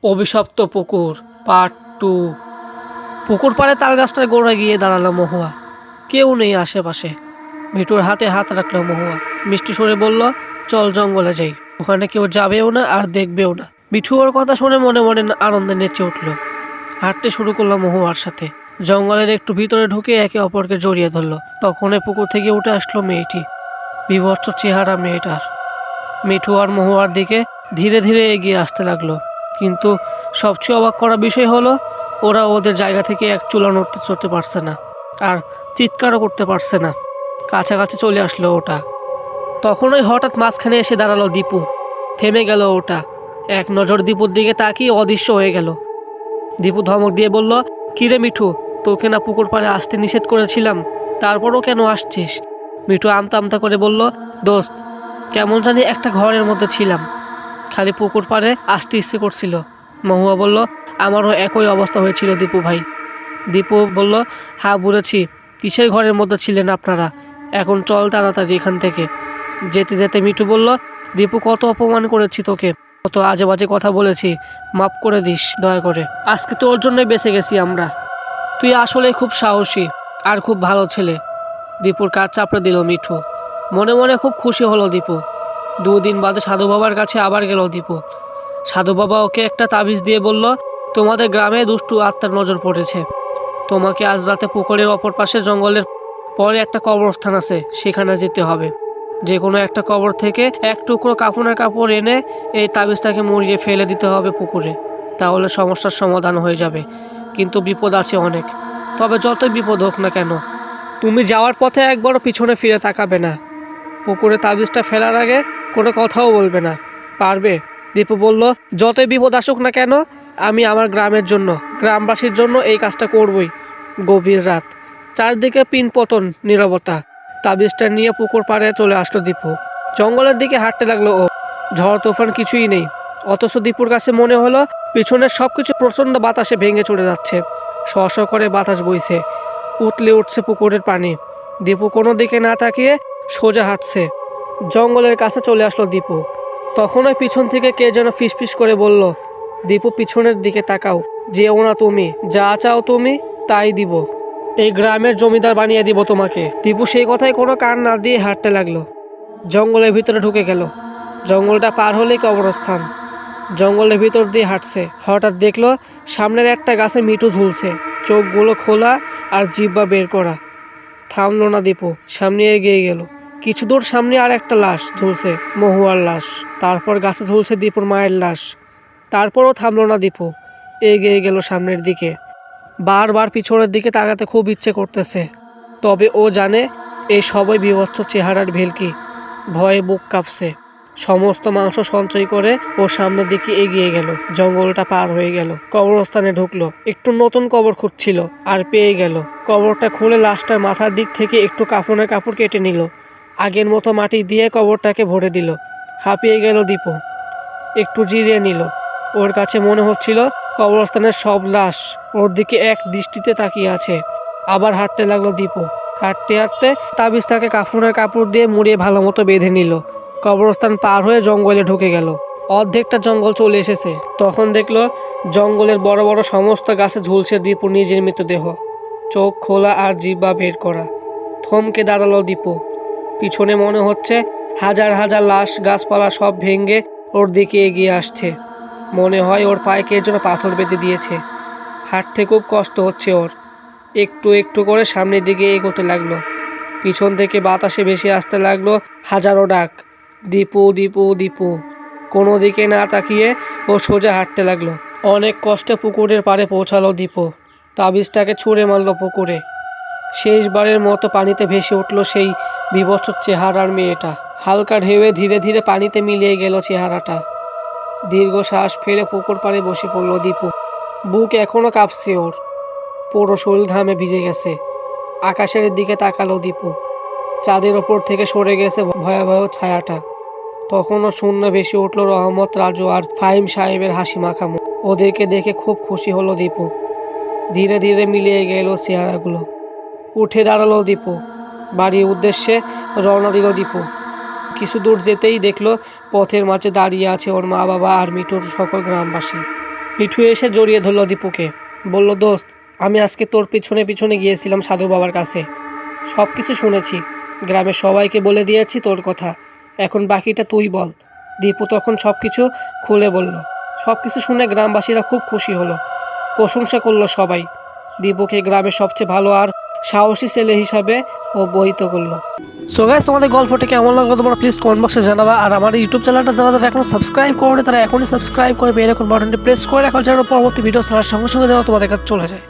অভিশপ্ত পুকুর পার্ট 2। পুকুর পাড়ে তাল গাছটার গোড়ায় গিয়ে দাঁড়ালো মহুয়া। কেউ নেই আশেপাশে। মিঠুর হাতে হাত রাখলো মহুয়া। মিষ্টি সুরে বলল, চল জঙ্গলে যাই, ওখানে কেউ যাবেও না আর দেখবেও না। মিঠু ওর কথা শুনে মনে মনে আনন্দে নেচে উঠল। হাঁটতে শুরু করলো মহুয়ার সাথে। জঙ্গলের একটু ভিতরে ঢুকে একে অপরকে জড়িয়ে ধরলো। তখনই পুকুর থেকে উঠে আসলো মেয়েটি। বিভৎস চেহারা মেয়েটার। মিঠু আর মহুয়ার দিকে ধীরে ধীরে এগিয়ে আসতে লাগলো। কিন্তু সবচেয়ে অবাক করা বিষয় হলো, ওরা ওদের জায়গা থেকে এক চুলা নড়তে চড়তে পারছে না, আর চিৎকারও করতে পারছে না। কাছাকাছি চলে আসলো ওটা। তখনই হঠাৎ মাঝখানে এসে দাঁড়ালো দীপু। থেমে গেল ওটা। এক নজর দীপুর দিকে তাকিয়ে অদৃশ্য হয়ে গেল। দীপু ধমক দিয়ে বলল, কিরে মিঠু, তোকে না পুকুর পাড়ে আসতে নিষেধ করেছিলাম, তারপরও কেন আসছিস? মিঠু আমতা আমতা করে বলল, দোস্ত, কেমন জানি একটা ঘরের মধ্যে ছিলাম, খালি পুকুর পাড়ে আসতে ইচ্ছে করছিল। মহুয়া বলল, আমারও একই অবস্থা হয়েছিল দীপু ভাই। দীপু বলল, হ্যাঁ বুঝেছি, কিসের ঘরের মধ্যে ছিলেন আপনারা? এখন চল তাড়াতাড়ি এখান থেকে। যেতে যেতে মিঠু বলল, দীপু, কত অপমান করেছি তোকে, কত আজে বাজে কথা বলেছি, মাফ করে দিস দয়া করে। আজকে তোর জন্যই বেঁচে গেছি আমরা। তুই আসলে খুব সাহসী আর খুব ভালো ছেলে। দীপুর কাজ চাপড়ে দিল মিঠু। মনে মনে খুব খুশি হলো দীপু। 2 দিন বাদে সাধু বাবার কাছে আবার গেল দীপু। সাধু বাবা ওকে একটা তাবিজ দিয়ে বলল, তোমাদের গ্রামে দুষ্টু আত্মার নজর পড়েছে। তোমাকে আজ রাতে পুকুরের অপর পাশে জঙ্গলের পরে একটা কবরস্থান আছে, সেখানে যেতে হবে। যে কোনো একটা কবর থেকে এক টুকরো কাপড়ের কাপড় এনে এই তাবিজটাকে মুড়িয়ে ফেলে দিতে হবে পুকুরে। তাহলে সমস্যার সমাধান হয়ে যাবে। কিন্তু বিপদ আছে অনেক। তবে যতই বিপদ হোক না কেন, তুমি যাওয়ার পথে একবারও পিছনে ফিরে তাকাবে না। পুকুরে তাবিজটা ফেলার আগে কোনো কথাও বলবে না, পারবে? দীপু বলল, যতই বিপদ আসুক না কেন, আমি আমার গ্রামের জন্য, গ্রামবাসীর জন্য এই কাজটা করবই। গভীর রাত, চারদিকে পিনপতন, নীরবতা। তাবিজটা নিয়ে পুকুর পাড়ে চলে আসলো দীপু। জঙ্গলের দিকে হাঁটতে লাগলো ও। ঝড় তুফান কিছুই নেই, অথচ দীপুর কাছে মনে হলো পিছনের সব কিছু প্রচণ্ড বাতাসে ভেঙে চলে যাচ্ছে। শ শ করে বাতাস বইছে, উতলে উঠছে পুকুরের পানি। দীপু কোনো দিকে না তাকিয়ে সোজা হাঁটছে। জঙ্গলের কাছে চলে আসলো দীপু। তখনই পিছন থেকে কে যেন ফিসফিস করে বলল, দীপু, পিছনের দিকে তাকাও, যেও না তুমি, যা চাও তুমি তাই দিব। এই গ্রামের জমিদার বানিয়ে দিব তোমাকে। দীপু সেই কথায় কোনো কান না দিয়ে হাঁটতে লাগলো। জঙ্গলের ভিতরে ঢুকে গেল। জঙ্গলটা পার হলেই কবরস্থান। জঙ্গলের ভিতর দিয়ে হাঁটছে, হঠাৎ দেখলো সামনের একটা গাছে মিঠু ঝুলছে, চোখগুলো খোলা আর জিহ্বা বের করা। থামলো না দীপু, সামনে এগিয়ে গেল। কিছু দূর সামনে আর একটা লাশ ঝুলছে, মহুয়ার লাশ। তারপর গাছে ঝুলছে দীপুর মায়ের লাশ। তারপরও থামলো না দীপু, এগিয়ে গেল সামনের দিকে। বারবার পিছনের দিকে তাকাতে খুব ইচ্ছে করতেছে, তবে ও জানে এই সবই বিভৎস চেহারার ভেলকি। ভয়ে বুক কাঁপছে। সমস্ত মাংস সঞ্চয় করে ও সামনের দিকে এগিয়ে গেল। জঙ্গলটা পার হয়ে গেল, কবরস্থানে ঢুকলো। একটু নতুন কবর খুঁজছিল আর পেয়ে গেল। কবরটা খুলে লাশটার মাথার দিক থেকে একটু কাফনের কাপড় কেটে নিল। আগের মতো মাটি দিয়ে কবরটাকে ভরে দিল। হাঁপিয়ে গেল দীপু, একটু জিরিয়ে নিল। ওর কাছে মনে হচ্ছিল কবরস্থানের সব লাশ ওর দিকে এক দৃষ্টিতে তাকিয়ে আছে। আবার হাঁটতে লাগলো দীপু। হাঁটতে হাঁটতে তাবিজটাকে কাফনের কাপড় দিয়ে মুড়িয়ে ভালো মতো বেঁধে নিল। কবরস্থান পার হয়ে জঙ্গলে ঢুকে গেল। অর্ধেকটা জঙ্গল চলে এসেছে। তখন দেখলো জঙ্গলের বড় বড় সমস্ত গাছে ঝুলছে দীপুর নিজের মৃতদেহ, চোখ খোলা আর জিহ্বা বের করা। থমকে দাঁড়ালো দীপু। পিছনে মনে হচ্ছে হাজার হাজার লাশ, গাছপালা সব ভেঙে ওর দিকে এগিয়ে আসছে। মনে হয় ওর পায়ে কে যেন পাথর বেঁধে দিয়েছে। হাঁটতে খুব কষ্ট হচ্ছে ওর। একটু একটু করে সামনের দিকে এগোতে লাগলো। পিছন থেকে বাতাসে ভেসে আসতে লাগলো হাজারো ডাক, দীপু, দীপু, দীপু। কোনো দিকে না তাকিয়ে ও সোজা হাঁটতে লাগলো। অনেক কষ্টে পুকুরের পাড়ে পৌঁছালো দীপু। তাবিজটাকে ছুঁড়ে মারল পুকুরে। শেষবারের মতো পানিতে ভেসে উঠল সেই বিভৎস চেহারার মেয়েটা। হালকা ঢেউয়ে ধীরে ধীরে পানিতে মিলিয়ে গেল চেহারাটা। দীর্ঘ শ্বাস ফেলে পুকুর পাড়ে বসে পড়ল দীপু। বুক এখনো কাঁপছে ওর, পুরো শরীর ঘামে ভিজে গেছে। আকাশের দিকে তাকালো দীপু। চাঁদের ওপর থেকে সরে গেছে ভয়াবহ ছায়াটা। তখনও শূন্য ভেসে উঠল রহমত, রাজু আর ফাহিম সাহেবের হাসি মাখা মুখ। ওদেরকে দেখে খুব খুশি হলো দীপু। ধীরে ধীরে মিলিয়ে গেল চেহারাগুলো। উঠে দাঁড়ালো দীপু। বাড়ির উদ্দেশ্যে রওনা দিল দীপু। কিছু দূর যেতেই দেখলো পথের মাঝে দাঁড়িয়ে আছে ওর মা বাবা আর মিঠুর সকল গ্রামবাসী। মিঠু এসে জড়িয়ে ধরল দীপুকে, বলল, দোস্ত, আমি আজকে তোর পিছনে পিছনে গিয়েছিলাম সাধু বাবার কাছে, সব কিছু শুনেছি, গ্রামের সবাইকে বলে দিয়েছি তোর কথা, এখন বাকিটা তুই বল। দীপু তখন সব কিছু খুলে বলল। সব কিছু শুনে গ্রামবাসীরা খুব খুশি হলো, প্রশংসা করলো সবাই। দীপুকে গ্রামের সবচেয়ে ভালো আর সাহসী ছেলে হিসাবে অবহিত করলো। সো গাইস, তোমাদের গল্পটা কেমন লাগলো তোমরা প্লিজ কমেন্ট বক্সে জানাবা। আর আমার ইউটিউব চ্যানেলটা যারা এখনো সাবস্ক্রাইব করে তারা এখনই সাবস্ক্রাইব করে বেল আইকন বাটনটি প্রেস করে রাখো, যেন পরবর্তী ভিডিও ছাড়ার সঙ্গে সঙ্গে যেন তোমাদের কাছে চলে যায়।